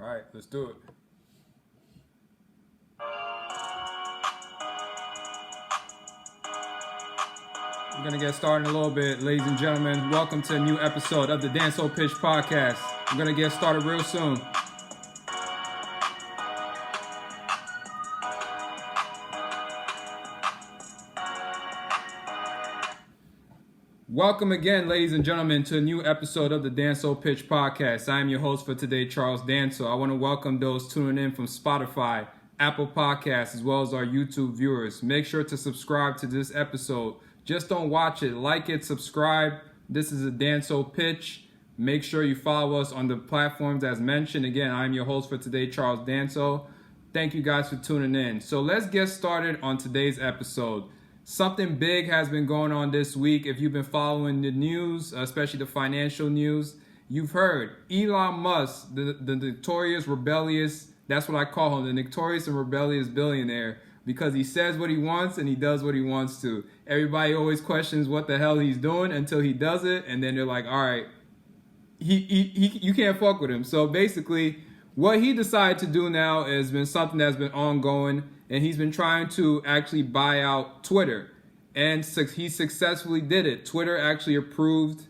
All right, let's do it. We're going to get started in a little bit, ladies and gentlemen. Welcome to a new episode of the Untitled Pitch podcast. We're going to get started real soon. Welcome again, ladies and gentlemen, to a new episode of the Untitled Pitch podcast. I am your host for today, Charles Danso. I want to welcome those tuning in from Spotify, Apple Podcasts, as well as our YouTube viewers. Make sure to subscribe to this episode. Just don't watch it. Like it, subscribe. This is a Untitled Pitch. Make sure you follow us on the platforms as mentioned. Again, I'm your host for today, Charles Danso. Thank you guys for tuning in. So let's get started on today's episode. Something big has been going on this week. If you've been following the news, especially the financial news, you've heard Elon Musk, the notorious rebellious, that's what I call him, the notorious and rebellious billionaire, because he says what he wants and he does what he wants to. Everybody always questions what the hell he's doing until he does it, and then they're like, all right, you can't fuck with him. So basically, what he decided to do now has been something that's been ongoing, and he's been trying to actually buy out Twitter. And he successfully did it. Twitter actually approved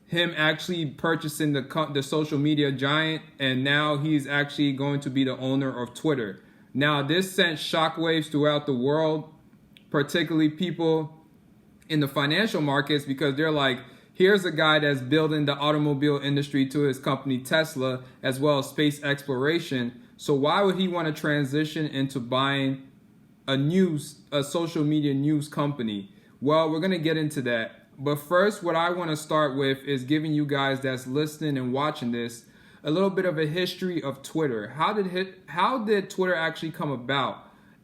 him actually purchasing the social media giant, and now he's actually going to be the owner of Twitter. Now, this sent shockwaves throughout the world, particularly people in the financial markets, because they're like, here's a guy that's building the automobile industry to his company Tesla, as well as space exploration. So why would he want to transition into buying a social media news company? Well, we're going to get into that. But first, what I want to start with is giving you guys that's listening and watching this a little bit of a history of Twitter. How did Twitter actually come about?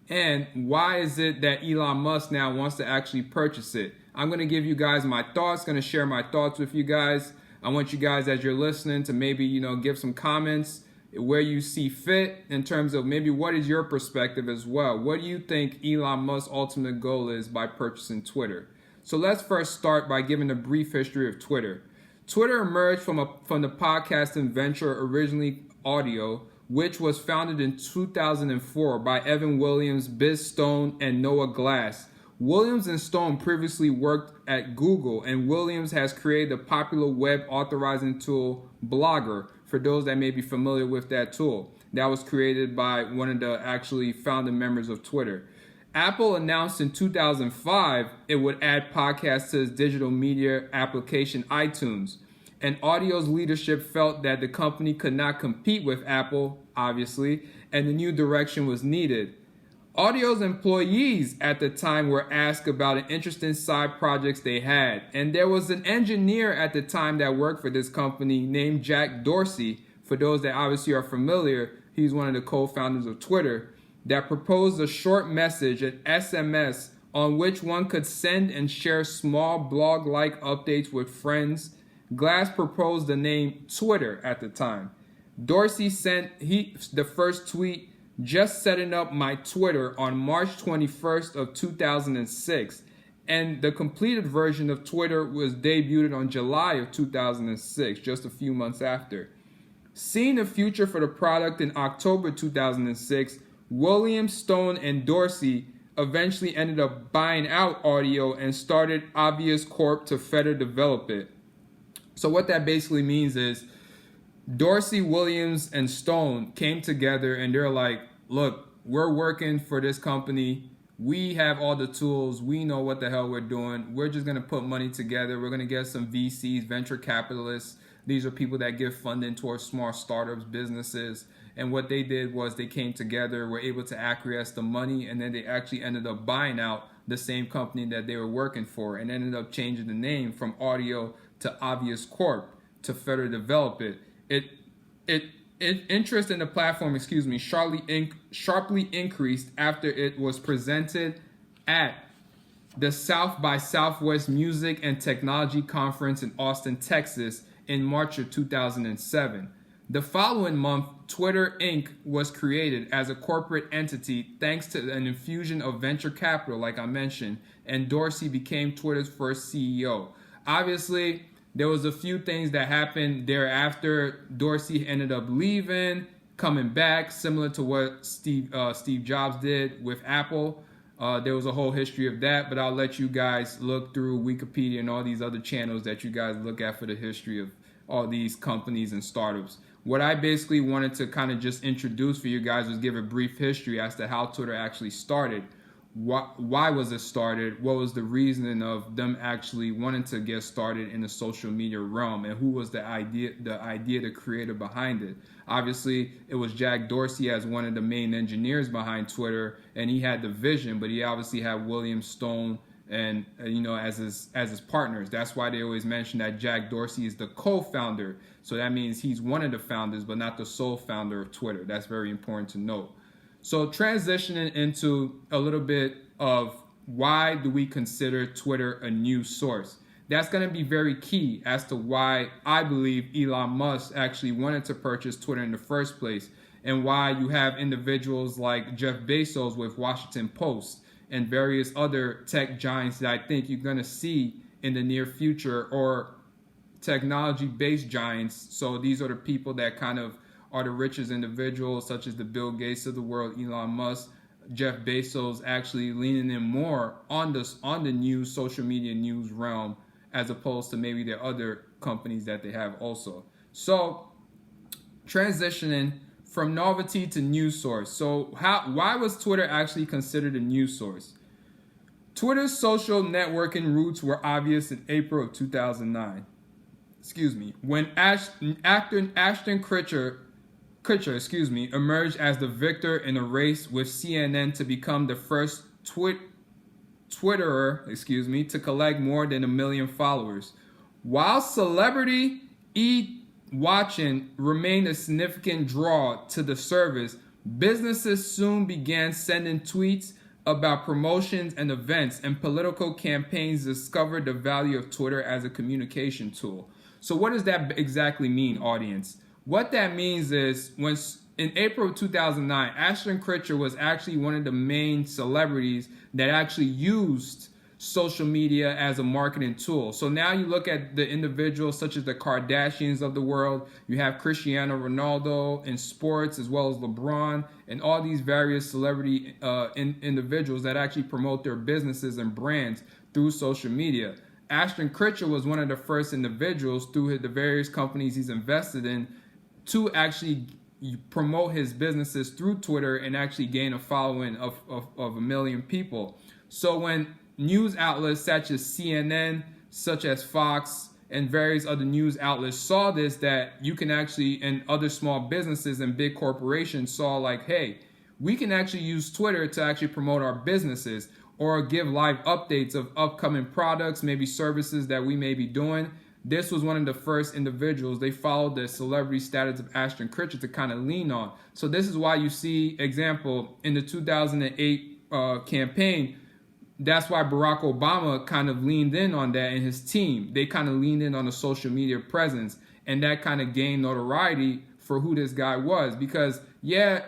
And why is it that Elon Musk now wants to actually purchase it? I'm going to give you guys my thoughts, going to share my thoughts with you guys. I want you guys, as you're listening, to maybe, give some comments where you see fit in terms of maybe what is your perspective as well. What do you think Elon Musk's ultimate goal is by purchasing Twitter? So let's first start by giving a brief history of Twitter. Twitter emerged from the podcasting venture originally audio, which was founded in 2004 by Evan Williams, Biz Stone, and Noah Glass. Williams and Stone previously worked at Google, and Williams has created the popular web authorizing tool Blogger, for those that may be familiar with that tool. That was created by one of the actually founding members of Twitter. Apple announced in 2005 it would add podcasts to its digital media application iTunes. And Audio's leadership felt that the company could not compete with Apple, obviously, and the new direction was needed. Audio's employees at the time were asked about an interesting side projects they had, and there was an engineer at the time that worked for this company named Jack Dorsey. For those that obviously are familiar, he's one of the co-founders of Twitter, that proposed a short message, an SMS, on which one could send and share small blog-like updates with friends. Glass proposed the name Twitter at the time. Dorsey sent the first tweet, just setting up my Twitter, on March 21st of 2006. And the completed version of Twitter was debuted on July of 2006, just a few months after. Seeing the future for the product in October 2006, Williams, Stone, and Dorsey eventually ended up buying out Audio and started Obvious Corp to further develop it. So what that basically means is Dorsey, Williams, and Stone came together and they're like, look, we're working for this company. We have all the tools. We know what the hell we're doing. We're just going to put money together. We're going to get some VCs, venture capitalists. These are people that give funding towards small startups, businesses. And what they did was they came together, were able to acquiesce the money, and then they actually ended up buying out the same company that they were working for and ended up changing the name from Audio to Obvious Corp to further develop it. Interest in the platform, sharply increased after it was presented at the South by Southwest Music and Technology Conference in Austin, Texas in March of 2007. The following month, Twitter Inc. was created as a corporate entity thanks to an infusion of venture capital, like I mentioned, and Dorsey became Twitter's first CEO. Obviously, there was a few things that happened thereafter. Dorsey ended up leaving. coming back, similar to what Steve Jobs did with Apple. There was a whole history of that, but I'll let you guys look through Wikipedia and all these other channels that you guys look at for the history of all these companies and startups. What I basically wanted to kind of just introduce for you guys was give a brief history as to how Twitter actually started. Why was it started? What was the reasoning of them actually wanting to get started in the social media realm, and who was the creator behind it? Obviously, it was Jack Dorsey as one of the main engineers behind Twitter, and he had the vision, but he obviously had William Stone and as his partners. That's why they always mention that Jack Dorsey is the co-founder. So that means he's one of the founders, but not the sole founder of Twitter. That's very important to note. So transitioning into a little bit of why do we consider Twitter a news source? That's going to be very key as to why I believe Elon Musk actually wanted to purchase Twitter in the first place, and why you have individuals like Jeff Bezos with Washington Post and various other tech giants that I think you're going to see in the near future, or technology-based giants. So these are the people that kind of are the richest individuals, such as the Bill Gates of the world, Elon Musk, Jeff Bezos, actually leaning in more on the news, social media news realm, as opposed to maybe the other companies that they have also. So transitioning from novelty to news source. So why was Twitter actually considered a news source? Twitter's social networking roots were obvious in April of 2009. When Ashton Kutcher emerged as the victor in a race with CNN to become the first Twitterer, to collect more than 1 million followers. While celebrity watching remained a significant draw to the service, businesses soon began sending tweets about promotions and events, and political campaigns discovered the value of Twitter as a communication tool. So what does that exactly mean, audience? What that means is, in April of 2009, Ashton Kutcher was actually one of the main celebrities that actually used social media as a marketing tool. So now you look at the individuals such as the Kardashians of the world. You have Cristiano Ronaldo in sports, as well as LeBron, and all these various celebrity individuals that actually promote their businesses and brands through social media. Ashton Kutcher was one of the first individuals through the various companies he's invested in to actually promote his businesses through Twitter and actually gain a following of 1 million people. So when news outlets such as CNN, such as Fox, and various other news outlets saw this, that you can actually, and other small businesses and big corporations saw like, hey, we can actually use Twitter to actually promote our businesses or give live updates of upcoming products, maybe services that we may be doing. This was one of the first individuals they followed the celebrity status of Ashton Kutcher to kind of lean on. So this is why you see, example, in the 2008 campaign, that's why Barack Obama kind of leaned in on that, and his team. They kind of leaned in on the social media presence, and that kind of gained notoriety for who this guy was. Because, yeah,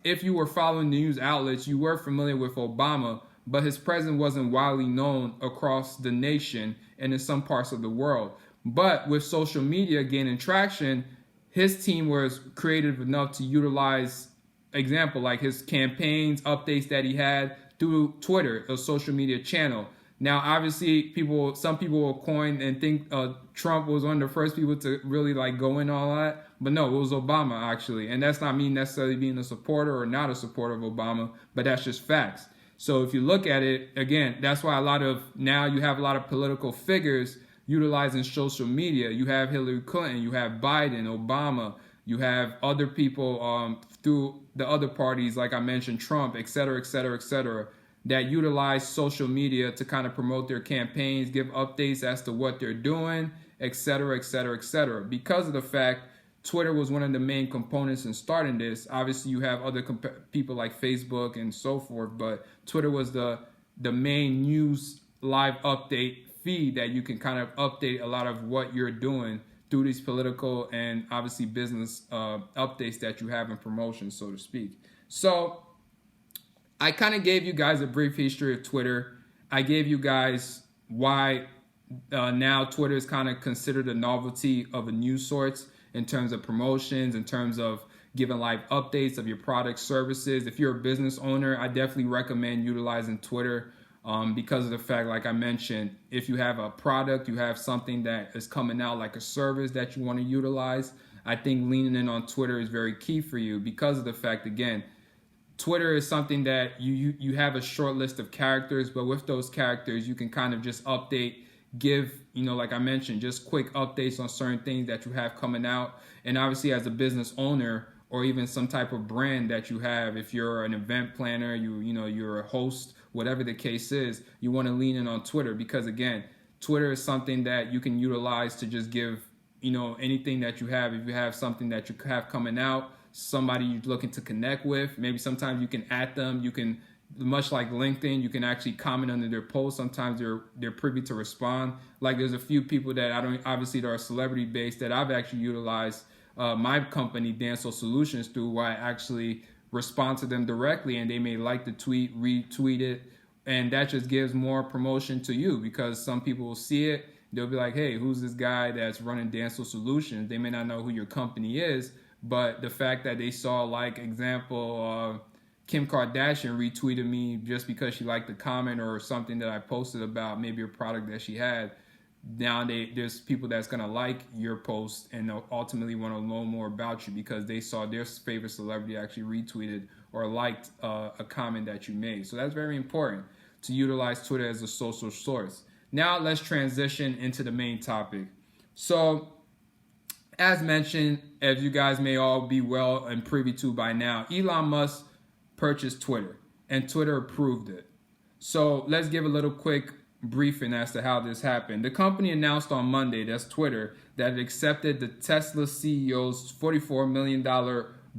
if you were following news outlets, you were familiar with Obama, but his presence wasn't widely known across the nation and in some parts of the world. But with social media gaining traction, his team was creative enough to utilize, example, like his campaigns, updates that he had through Twitter, a social media channel. Now, obviously, some people will coin and think Trump was one of the first people to really like go in all that. But no, it was Obama, actually. And that's not me necessarily being a supporter or not a supporter of Obama, but that's just facts. So if you look at it, again, that's why now you have a lot of political figures utilizing social media. You have Hillary Clinton, you have Biden, Obama, you have other people through the other parties, like I mentioned, Trump, et cetera, that utilize social media to kind of promote their campaigns, give updates as to what they're doing, et cetera. Because of the fact Twitter was one of the main components in starting this. Obviously, you have other people like Facebook and so forth, but Twitter was the main news live update feed that you can kind of update a lot of what you're doing through these political and obviously business updates that you have in promotions, so to speak. So I kind of gave you guys a brief history of Twitter. I gave you guys why now Twitter is kind of considered a novelty of a news source in terms of promotions, in terms of giving live updates of your products, services. If you're a business owner, I definitely recommend utilizing Twitter because of the fact, like I mentioned, if you have a product, you have something that is coming out like a service that you want to utilize, I think leaning in on Twitter is very key for you because of the fact, again, Twitter is something that you have a short list of characters, but with those characters, you can kind of just update, give, like I mentioned, just quick updates on certain things that you have coming out. And obviously as a business owner or even some type of brand that you have, if you're an event planner, you're a host, whatever the case is, you want to lean in on Twitter because, again, Twitter is something that you can utilize to just give, anything that you have. If you have something that you have coming out, somebody you're looking to connect with, maybe sometimes you can add them. You can, much like LinkedIn, you can actually comment under their posts. Sometimes they're privy to respond. Like there's a few people that that are celebrity based that I've actually utilized my company, Danso Solutions, through where I actually respond to them directly and they may like the tweet, retweet it, and that just gives more promotion to you because some people will see it. They'll be like, hey, who's this guy that's running Danso Solutions? They may not know who your company is, but the fact that they saw, like, example, Kim Kardashian retweeted me just because she liked the comment or something that I posted about maybe a product that she had. Now there's people that's going to like your post and they'll ultimately want to know more about you because they saw their favorite celebrity actually retweeted or liked a comment that you made. So that's very important to utilize Twitter as a social source. Now let's transition into the main topic. So as mentioned, as you guys may all be well and privy to by now, Elon Musk purchased Twitter and Twitter approved it. So let's give a little quick briefing as to how this happened. The company announced on Monday, that's Twitter, that it accepted the Tesla CEO's $44 million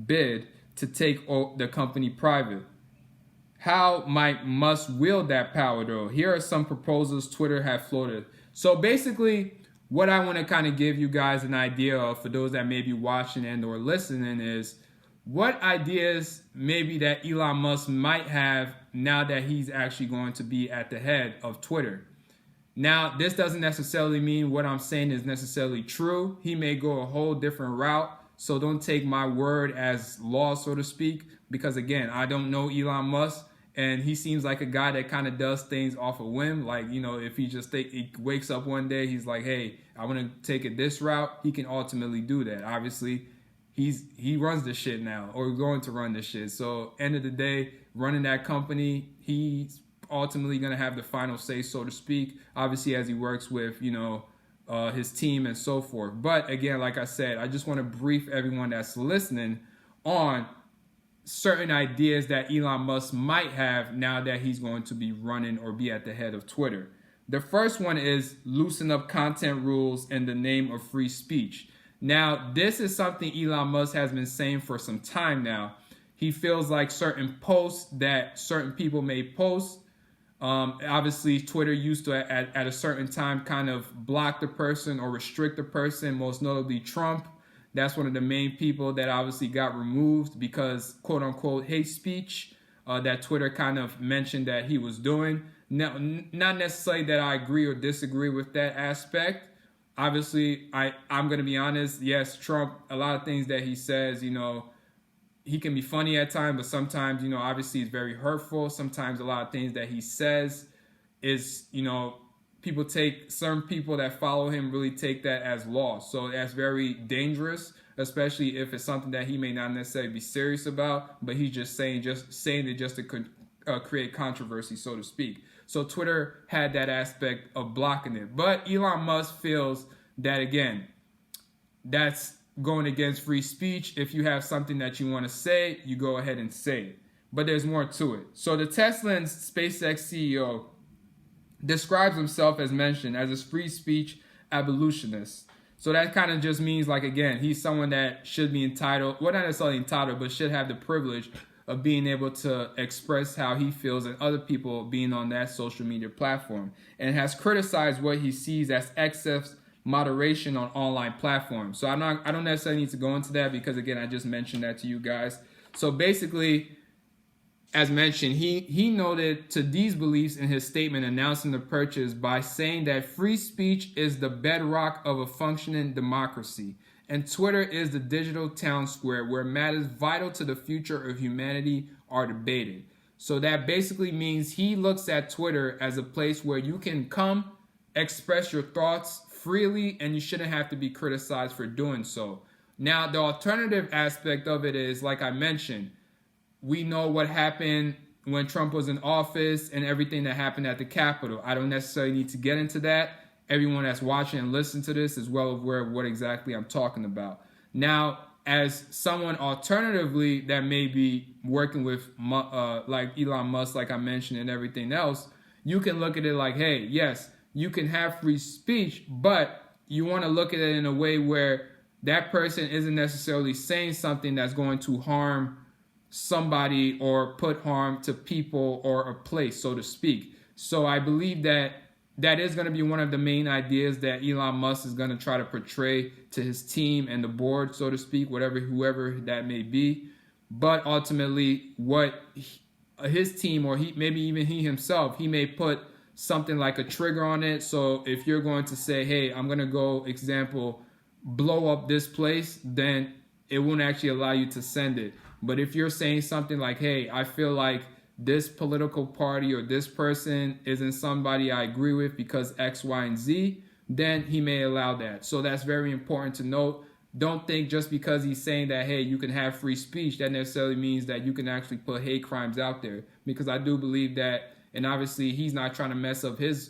bid to take the company private. How might Musk wield that power though? Here are some proposals Twitter have floated. So basically, what I want to kind of give you guys an idea of, for those that may be watching and or listening, is what ideas maybe that Elon Musk might have now that he's actually going to be at the head of Twitter. Now, this doesn't necessarily mean what I'm saying is necessarily true. He may go a whole different route. So don't take my word as law, so to speak, because again, I don't know Elon Musk. And he seems like a guy that kind of does things off a whim. Like, if he wakes up one day, he's like, hey, I want to take it this route. He can ultimately do that. Obviously, he runs this shit now, or going to run this shit. So end of the day, running that company, he's ultimately going to have the final say, so to speak. Obviously, as he works with, his team and so forth. But again, like I said, I just want to brief everyone that's listening on certain ideas that Elon Musk might have now that he's going to be running or be at the head of Twitter. The first one is loosen up content rules in the name of free speech. Now, this is something Elon Musk has been saying for some time now. He feels like certain posts that certain people may post, obviously Twitter used to at a certain time kind of block the person or restrict the person, most notably Trump. That's one of the main people that obviously got removed because, quote unquote, hate speech that Twitter kind of mentioned that he was doing. Now, not necessarily that I agree or disagree with that aspect. Obviously, I'm going to be honest. Yes, Trump, a lot of things that he says, he can be funny at times, but sometimes, obviously it's very hurtful. Sometimes a lot of things that he says is, certain people that follow him really take that as law. So that's very dangerous, especially if it's something that he may not necessarily be serious about, but he's just saying it just to create controversy, so to speak. So Twitter had that aspect of blocking it. But Elon Musk feels that, again, that's going against free speech. If you have something that you want to say, you go ahead and say it. But there's more to it. So the Tesla and SpaceX CEO describes himself, as mentioned, as a free speech abolitionist. So that kind of just means, like, again, he's someone that should be entitled, well, not necessarily entitled, but should have the privilege of being able to express how he feels and other people being on that social media platform, and has criticized what he sees as excess moderation on online platforms. So I don't necessarily need to go into that because, again, I just mentioned that to you guys. So basically, as mentioned, he noted to these beliefs in his statement announcing the purchase by saying that free speech is the bedrock of a functioning democracy And Twitter is the digital town square where matters vital to the future of humanity are debated. So that basically means he looks at Twitter as a place where you can come, express your thoughts freely, and you shouldn't have to be criticized for doing so. Now, the alternative aspect of it is, like I mentioned, we know what happened when Trump was in office and everything that happened at the Capitol. I don't necessarily need to get into that. Everyone that's watching and listening to this is well aware of what exactly I'm talking about. Now, as someone alternatively that may be working with like Elon Musk, like I mentioned, and everything else, you can look at it like, hey, yes, you can have free speech, but you want to look at it in a way where that person isn't necessarily saying something that's going to harm somebody or put harm to people or a place, so to speak. So I believe that is going to be one of the main ideas that Elon Musk is going to try to portray to his team and the board, so to speak, whoever that may be. But ultimately, what his team, or maybe even he himself, he may put something like a trigger on it. So if you're going to say, hey, I'm going to go, example, blow up this place, then it won't actually allow you to send it. But if you're saying something like, hey, I feel like this political party or this person isn't somebody I agree with because X, Y, and Z, then he may allow that. So that's very important to note. Don't think just because he's saying that, hey, you can have free speech, that necessarily means that you can actually put hate crimes out there. Because I do believe that, and obviously he's not trying to mess up his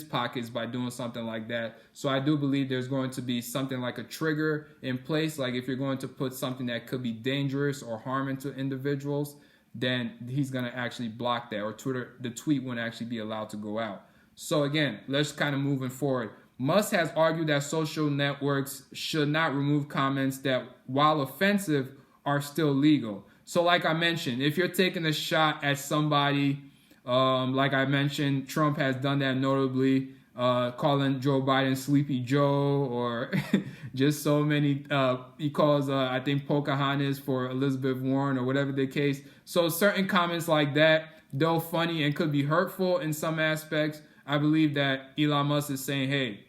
pockets by doing something like that. So I do believe there's going to be something like a trigger in place. Like if you're going to put something that could be dangerous or harming to individuals, then he's going to actually block that, or the tweet won't actually be allowed to go out. So again, let's kind of moving forward. Musk has argued that social networks should not remove comments that, while offensive, are still legal. So like I mentioned, if you're taking a shot at somebody, like I mentioned, Trump has done that notably, calling Joe Biden Sleepy Joe, or just so many, he calls, I think, Pocahontas for Elizabeth Warren, or whatever the case. So certain comments like that, though funny and could be hurtful in some aspects, I believe that Elon Musk is saying, hey,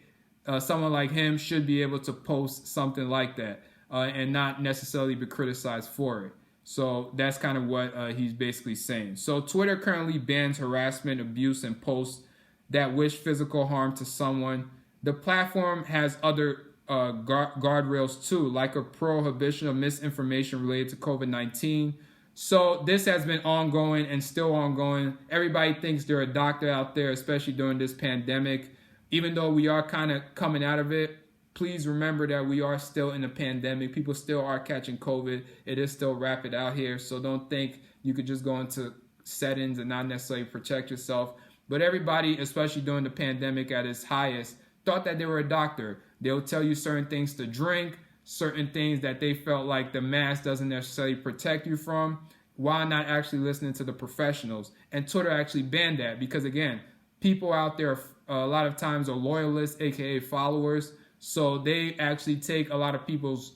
someone like him should be able to post something like that and not necessarily be criticized for it. So that's kind of what he's basically saying. So Twitter currently bans harassment, abuse, and posts that wish physical harm to someone. The platform has other guardrails too, like a prohibition of misinformation related to COVID-19. So this has been ongoing and still ongoing. Everybody thinks they're a doctor out there, especially during this pandemic. Even though we are kind of coming out of it, please remember that we are still in a pandemic. People still are catching COVID. It is still rapid out here. So don't think you could just go into settings and not necessarily protect yourself. But everybody, especially during the pandemic at its highest, thought that they were a doctor. They'll tell you certain things to drink, certain things that they felt like the mask doesn't necessarily protect you from, while not actually listening to the professionals. And Twitter actually banned that because, again, people out there a lot of times are loyalists, aka followers. So they actually take a lot of people's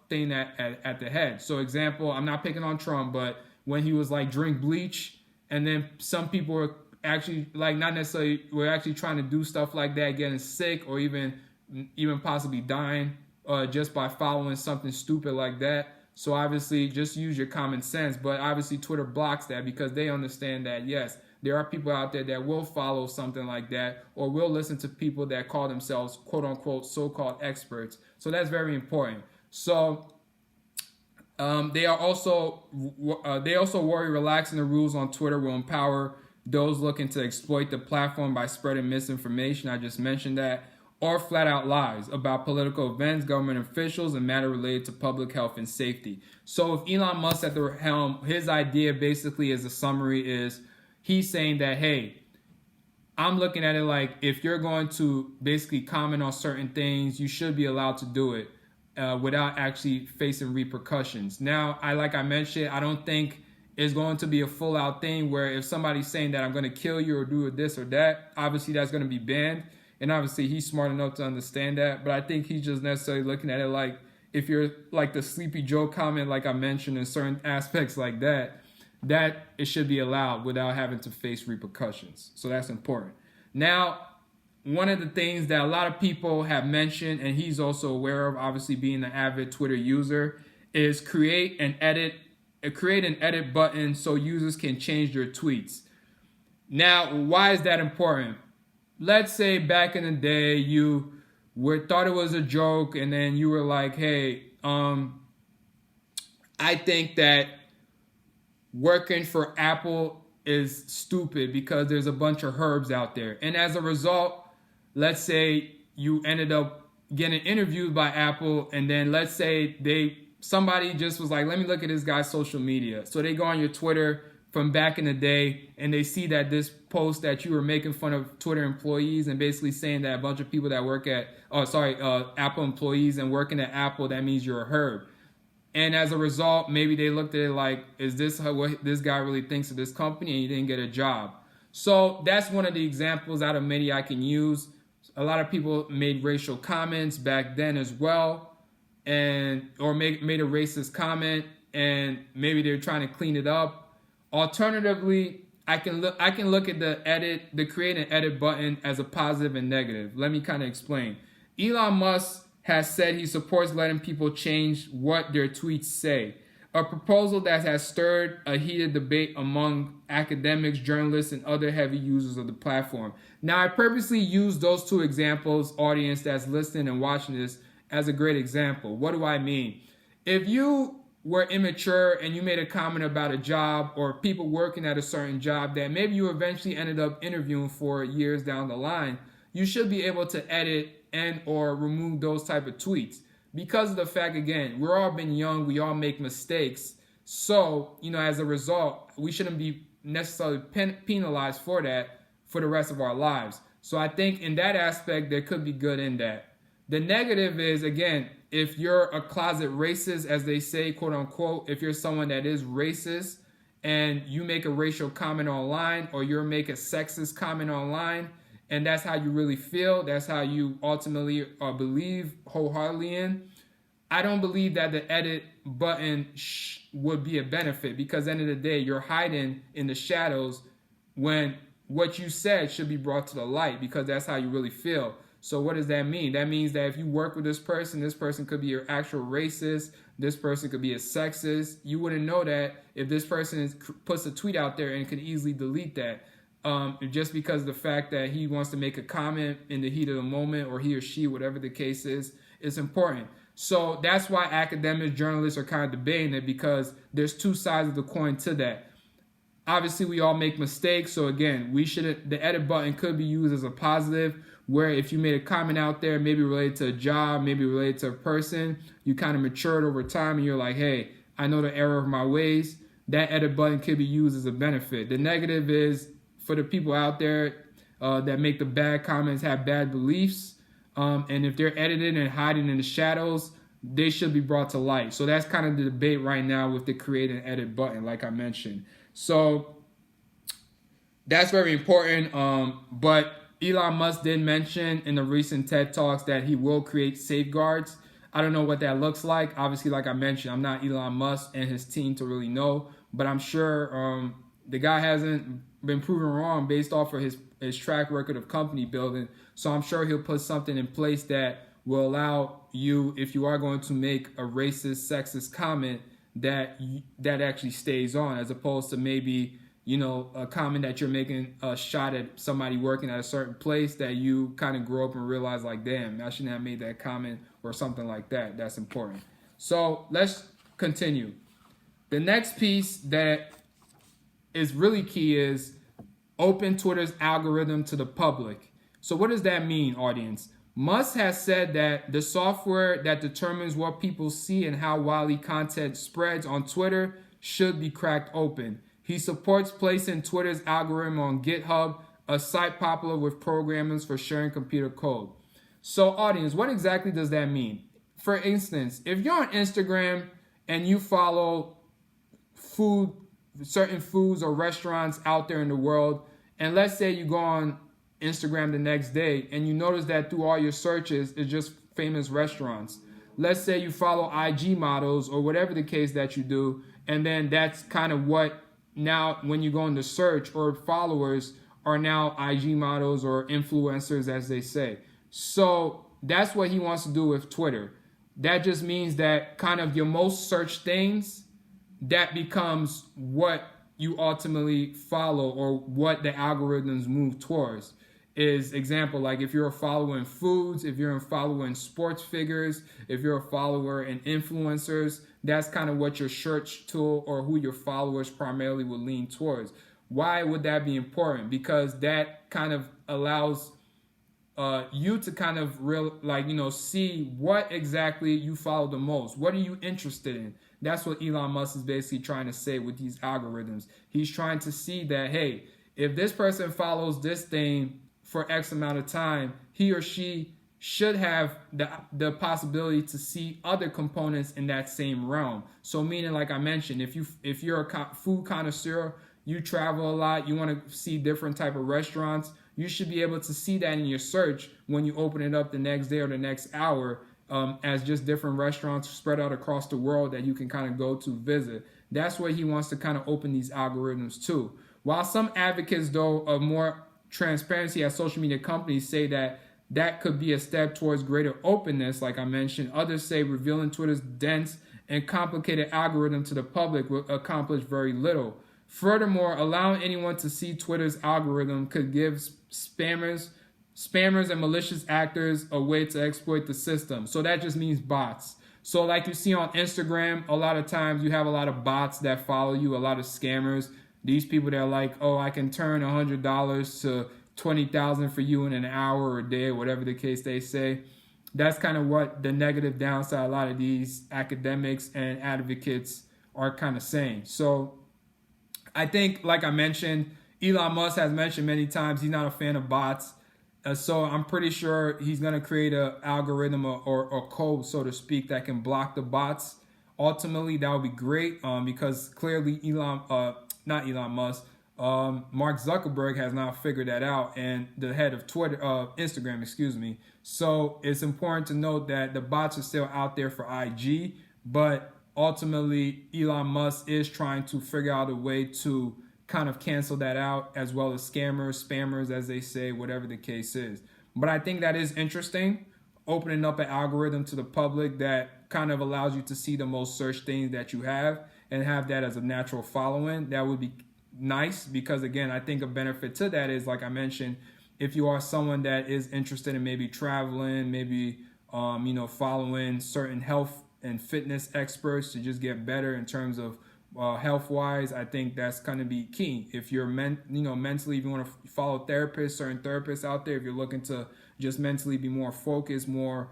thing at the head. So example, I'm not picking on Trump, but when he was like, drink bleach, and then some people were actually like, not necessarily, were actually trying to do stuff like that, getting sick or even possibly dying just by following something stupid like that. So obviously just use your common sense. But obviously Twitter blocks that because they understand that, yes, there are people out there that will follow something like that or will listen to people that call themselves, quote unquote, so-called experts. So that's very important. So they also worry relaxing the rules on Twitter will empower those looking to exploit the platform by spreading misinformation. I just mentioned that. Or flat out lies about political events, government officials, and matter related to public health and safety. So if Elon Musk at the helm, his idea basically as a summary is he's saying that, hey, I'm looking at it like if you're going to basically comment on certain things, you should be allowed to do it without actually facing repercussions. Now, like I mentioned, I don't think it's going to be a full out thing where if somebody's saying that I'm going to kill you or do this or that, obviously that's going to be banned. And obviously he's smart enough to understand that. But I think he's just necessarily looking at it like if you're like the Sleepy Joe comment, like I mentioned, in certain aspects like that it should be allowed without having to face repercussions. So that's important. Now, one of the things that a lot of people have mentioned, and he's also aware of, obviously being an avid Twitter user, is create an edit button so users can change their tweets. Now, why is that important? Let's say back in the day you thought it was a joke, and then you were like, hey, I think that working for Apple is stupid because there's a bunch of herbs out there. And as a result, let's say you ended up getting interviewed by Apple, and then let's say somebody just was like, let me look at this guy's social media. So they go on your Twitter from back in the day, and they see that this post that you were making fun of Twitter employees and basically saying that a bunch of people that work at, Apple employees and working at Apple, that means you're a herb. And as a result, maybe they looked at it like, is this what this guy really thinks of this company, and you didn't get a job? So that's one of the examples out of many I can use. A lot of people made racial comments back then as well, or made a racist comment, and maybe they're trying to clean it up. Alternatively, I can look at the create and edit button as a positive and negative. Let me kind of explain. Elon Musk has said he supports letting people change what their tweets say, a proposal that has stirred a heated debate among academics, journalists, and other heavy users of the platform. Now, I purposely use those two examples, audience that's listening and watching this, as a great example. What do I mean? If you were immature and you made a comment about a job or people working at a certain job that maybe you eventually ended up interviewing for years down the line, you should be able to edit and or remove those type of tweets. Because of the fact, again, we're all been young, we all make mistakes. So, as a result, we shouldn't be necessarily penalized for that for the rest of our lives. So I think in that aspect, there could be good in that. The negative is, again, if you're a closet racist, as they say, quote unquote, if you're someone that is racist and you make a racial comment online, or you make a sexist comment online, and that's how you really feel, that's how you ultimately believe wholeheartedly in, I don't believe that the edit button would be a benefit, because at the end of the day, you're hiding in the shadows when what you said should be brought to the light, because that's how you really feel. So what does that mean? That means that if you work with this person could be your actual racist, this person could be a sexist. You wouldn't know that if this person puts a tweet out there and could easily delete that. Just because of the fact that he wants to make a comment in the heat of the moment, or he or she, whatever the case is, it's important. So that's why academics, journalists are kind of debating it, because there's two sides of the coin to that. Obviously, we all make mistakes. So again, the edit button could be used as a positive, where if you made a comment out there, maybe related to a job, maybe related to a person, you kind of matured over time and you're like, hey, I know the error of my ways. That edit button could be used as a benefit. The negative is for the people out there that make the bad comments, have bad beliefs, and if they're edited and hiding in the shadows, they should be brought to light. So that's kind of the debate right now with the create and edit button, like I mentioned. So that's very important. But Elon Musk did mention in the recent TED Talks that he will create safeguards. I don't know what that looks like. Obviously, like I mentioned, I'm not Elon Musk and his team to really know, but I'm sure the guy hasn't been proven wrong based off of his track record of company building. So I'm sure he'll put something in place that will allow you, if you are going to make a racist, sexist comment, that actually stays on, as opposed to maybe, a comment that you're making a shot at somebody working at a certain place that you kind of grow up and realize like, damn, I shouldn't have made that comment, or something like that. That's important. So let's continue. The next piece that is really key is open Twitter's algorithm to the public. So what does that mean, audience? Musk has said that the software that determines what people see and how widely content spreads on Twitter should be cracked open. He supports placing Twitter's algorithm on GitHub, a site popular with programmers for sharing computer code. So, audience, what exactly does that mean? For instance, if you're on Instagram and you follow certain foods or restaurants out there in the world, and let's say you go on Instagram the next day and you notice that through all your searches, it's just famous restaurants. Let's say you follow IG models or whatever the case that you do, and then that's kind of what now when you go into search or followers are now IG models or influencers, as they say. So that's what he wants to do with Twitter. That just means that kind of your most searched things, that becomes what you ultimately follow, or what the algorithms move towards. Is example, like if you're a follower in foods, if you're a follower in sports figures, if you're a follower in influencers, that's kind of what your search tool or who your followers primarily will lean towards. Why would that be important? Because that kind of allows you to kind of see what exactly you follow the most. What are you interested in? That's what Elon Musk is basically trying to say with these algorithms. He's trying to see that, hey, if this person follows this thing for X amount of time, he or she should have the possibility to see other components in that same realm. So meaning, like I mentioned, if you're a food connoisseur, you travel a lot, you want to see different type of restaurants, you should be able to see that in your search when you open it up the next day or the next hour, as just different restaurants spread out across the world that you can kind of go to visit. That's where he wants to kind of open these algorithms to. While some advocates, though, of more transparency at social media companies say that could be a step towards greater openness, like I mentioned, others say revealing Twitter's dense and complicated algorithm to the public will accomplish very little. Furthermore, allowing anyone to see Twitter's algorithm could give spammers and malicious actors a way to exploit the system. So that just means bots. So like you see on Instagram, a lot of times you have a lot of bots that follow you, a lot of scammers. These people that are like, oh, I can turn $100 to $20,000 for you in an hour or a day, or whatever the case they say. That's kind of what the negative downside a lot of these academics and advocates are kind of saying. So I think, like I mentioned, Elon Musk has mentioned many times he's not a fan of bots. So I'm pretty sure he's going to create an algorithm or code, so to speak, that can block the bots. Ultimately, that would be great because clearly Mark Zuckerberg has now figured that out, and the head of Instagram. So it's important to note that the bots are still out there for IG, but ultimately Elon Musk is trying to figure out a way to kind of cancel that out, as well as spammers, as they say, whatever the case is. But I think that is interesting, opening up an algorithm to the public that kind of allows you to see the most searched things that you have and have that as a natural following. That would be nice, because again, I think a benefit to that is, like I mentioned, if you are someone that is interested in maybe traveling, maybe following certain health and fitness experts to just get better in terms of health wise, I think that's going to be key. If you're mentally, if you want to follow certain therapists out there, if you're looking to just mentally be more focused, more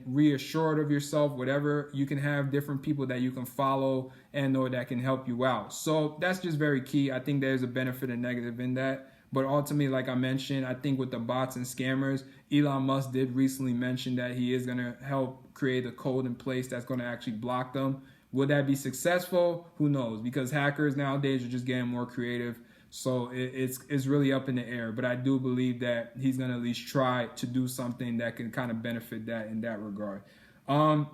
reassured of yourself, whatever, you can have different people that you can follow and or that can help you out. So that's just very key. I think there's a benefit and negative in that. But ultimately, like I mentioned, I think with the bots and scammers, Elon Musk did recently mention that he is going to help create a code in place that's going to actually block them. Will that be successful? Who knows? Because hackers nowadays are just getting more creative. So it's really up in the air. But I do believe that he's going to at least try to do something that can kind of benefit that in that regard. And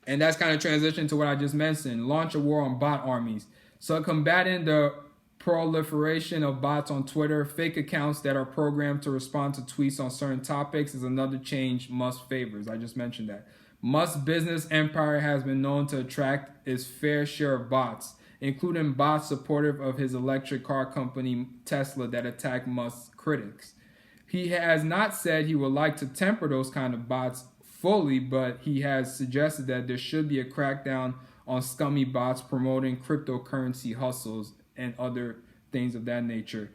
that's kind of transition to what I just mentioned. Launch a war on bot armies. So combating the proliferation of bots on Twitter, fake accounts that are programmed to respond to tweets on certain topics is another change Musk favors. I just mentioned that. Musk's business empire has been known to attract its fair share of bots, including bots supportive of his electric car company Tesla that attack Musk's critics. He has not said he would like to temper those kind of bots fully, but he has suggested that there should be a crackdown on scummy bots promoting cryptocurrency hustles and other things of that nature.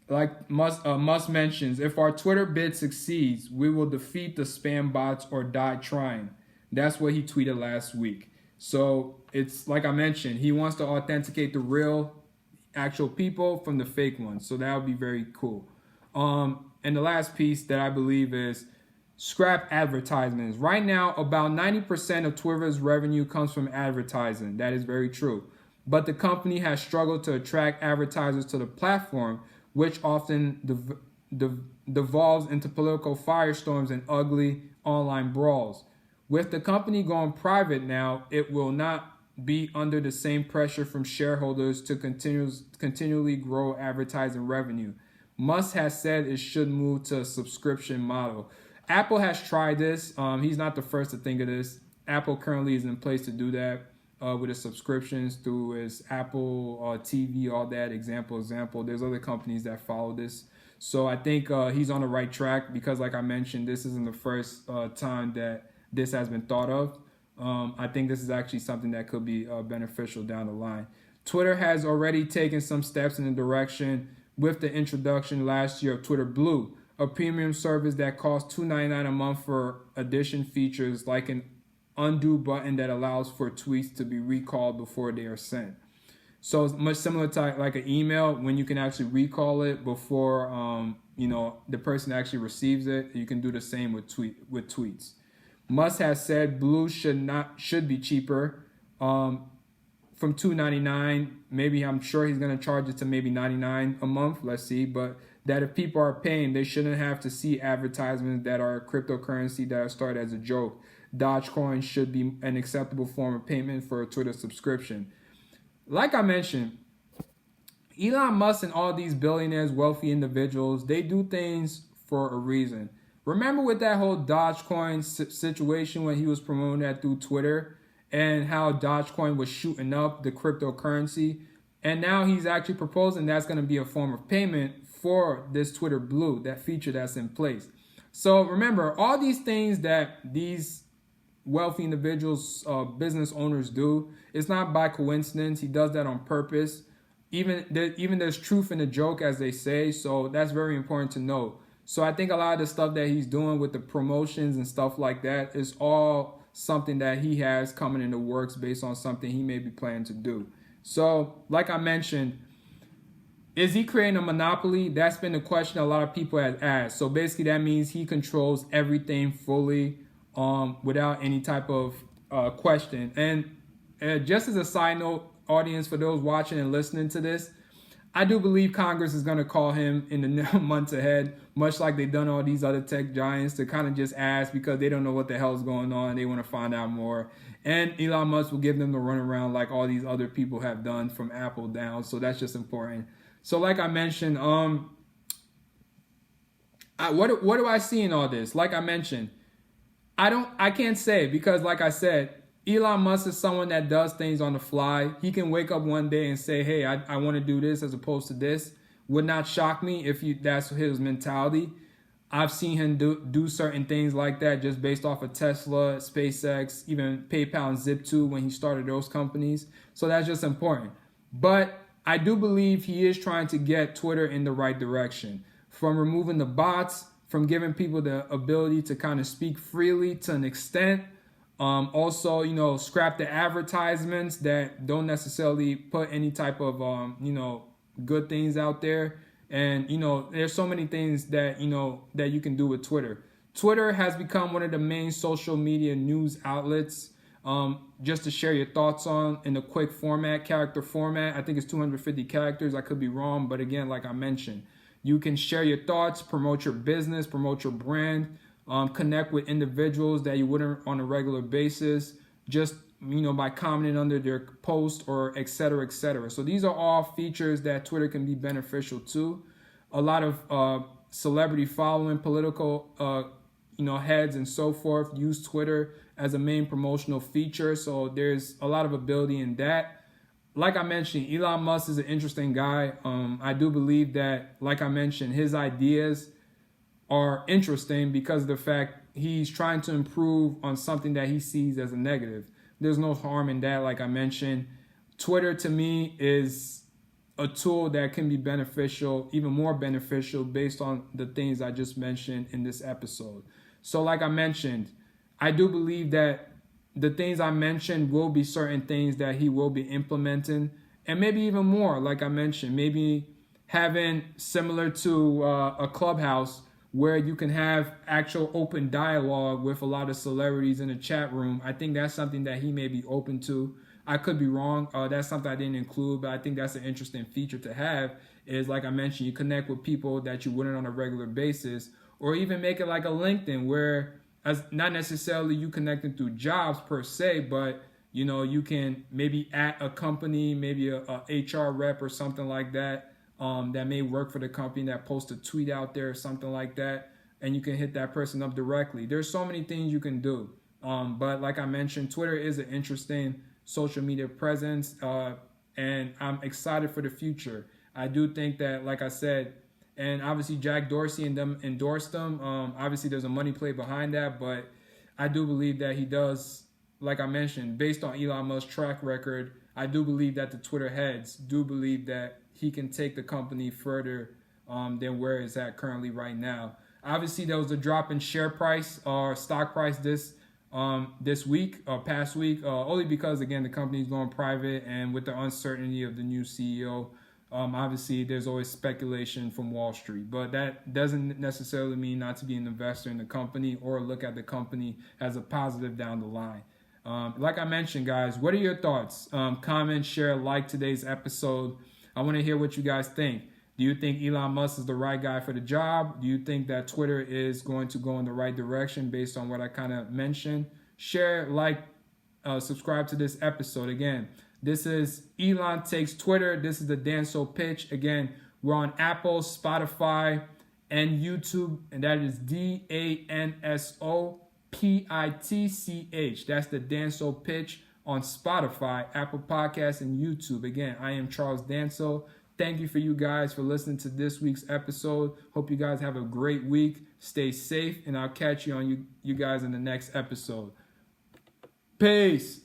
Like Musk mentions, if our Twitter bid succeeds, we will defeat the spam bots or die trying. That's what he tweeted last week. So it's like I mentioned, he wants to authenticate the real, actual people from the fake ones. So that would be very cool. And the last piece that I believe is scrap advertisements. Right now, about 90% of Twitter's revenue comes from advertising. That is very true. But the company has struggled to attract advertisers to the platform, which often devolves into political firestorms and ugly online brawls. With the company going private now, it will not be under the same pressure from shareholders to continually grow advertising revenue. Musk has said it should move to a subscription model. Apple has tried this. He's not the first to think of this. Apple currently is in place to do that with his subscriptions through his Apple TV, all that, example. There's other companies that follow this. So I think he's on the right track because, like I mentioned, this isn't the first time that this has been thought of. I think this is actually something that could be beneficial down the line. Twitter has already taken some steps in the direction with the introduction last year of Twitter Blue, a premium service that costs $2.99 a month for addition features like an undo button that allows for tweets to be recalled before they are sent. So it's much similar to like an email when you can actually recall it before the person actually receives it. You can do the same with tweets. Musk has said Blue should be cheaper from $2.99. Maybe I'm sure he's going to charge it to maybe $99 a month. Let's see. But that if people are paying, they shouldn't have to see advertisements that are cryptocurrency that are started as a joke. Dogecoin should be an acceptable form of payment for a Twitter subscription. Like I mentioned, Elon Musk and all these billionaires, wealthy individuals, they do things for a reason. Remember with that whole Dogecoin situation when he was promoting that through Twitter and how Dogecoin was shooting up the cryptocurrency? And now he's actually proposing that's going to be a form of payment for this Twitter Blue, that feature that's in place. So remember, all these things that these wealthy individuals, business owners do, it's not by coincidence. He does that on purpose. Even there's truth in the joke, as they say. So that's very important to know. So I think a lot of the stuff that he's doing with the promotions and stuff like that is all something that he has coming in the works based on something he may be planning to do. So like I mentioned, is he creating a monopoly? That's been the question a lot of people have asked. So basically that means he controls everything fully without any type of question. And just as a side note, audience, for those watching and listening to this, I do believe Congress is going to call him in the months ahead, much like they've done all these other tech giants, to kind of just ask because they don't know what the hell is going on. They want to find out more. And Elon Musk will give them the runaround like all these other people have done from Apple down. So that's just important. So like I mentioned, what do I see in all this? Like I mentioned, I can't say because like I said, Elon Musk is someone that does things on the fly. He can wake up one day and say, hey, I want to do this as opposed to this. Would not shock me if that's his mentality. I've seen him do certain things like that just based off of Tesla, SpaceX, even PayPal and Zip2 when he started those companies. So that's just important. But I do believe he is trying to get Twitter in the right direction. From removing the bots, from giving people the ability to kind of speak freely to an extent. Also, scrap the advertisements that don't necessarily put any type of, good things out there. And, there's so many things that, that you can do with Twitter. Twitter has become one of the main social media news outlets, just to share your thoughts on in a quick format, character format. I think it's 250 characters. I could be wrong. But again, like I mentioned, you can share your thoughts, promote your business, promote your brand. Connect with individuals that you wouldn't on a regular basis, just by commenting under their post or et cetera, et cetera. So these are all features that Twitter can be beneficial to. A lot of celebrity following, political heads and so forth use Twitter as a main promotional feature. So there's a lot of ability in that. Like I mentioned, Elon Musk is an interesting guy. I do believe that, like I mentioned, his ideas are interesting because of the fact he's trying to improve on something that he sees as a negative. There's no harm in that. Like I mentioned, Twitter to me is a tool that can be beneficial, even more beneficial based on the things I just mentioned in this episode. So like I mentioned, I do believe that the things I mentioned will be certain things that he will be implementing, and maybe even more. Like I mentioned, maybe having similar to a Clubhouse, where you can have actual open dialogue with a lot of celebrities in a chat room. I think that's something that he may be open to. I could be wrong. That's something I didn't include, but I think that's an interesting feature to have is, like I mentioned, you connect with people that you wouldn't on a regular basis, or even make it like a LinkedIn where as not necessarily you connecting through jobs per se, but You can maybe at a company, maybe a HR rep or something like that, that may work for the company that posts a tweet out there or something like that, and you can hit that person up directly. There's so many things you can do. But like I mentioned, Twitter is an interesting social media presence, and I'm excited for the future. I do think that, like I said, and obviously Jack Dorsey and them endorsed them. Obviously there's a money play behind that, but I do believe that he does, like I mentioned, based on Elon Musk's track record, I do believe that the Twitter heads do believe that he can take the company further than where it's at currently right now. Obviously, there was a drop in share price or stock price this week or past week, only because, again, the company is going private, and with the uncertainty of the new CEO, obviously there's always speculation from Wall Street. But that doesn't necessarily mean not to be an investor in the company or look at the company as a positive down the line. Like I mentioned, guys, what are your thoughts? Comment, share, like today's episode. I want to hear what you guys think. Do you think Elon Musk is the right guy for the job? Do you think that Twitter is going to go in the right direction based on what I kind of mentioned? Share, like, subscribe to this episode. Again, this is Elon Takes Twitter. This is the Danso Pitch. Again, we're on Apple, Spotify, and YouTube, and that is DANSOPITCH. That's the Danso Pitch on Spotify, Apple Podcasts, and YouTube. Again, I am Charles Danso. Thank you for you guys for listening to this week's episode. Hope you guys have a great week. Stay safe, and I'll catch you on you guys in the next episode. Peace.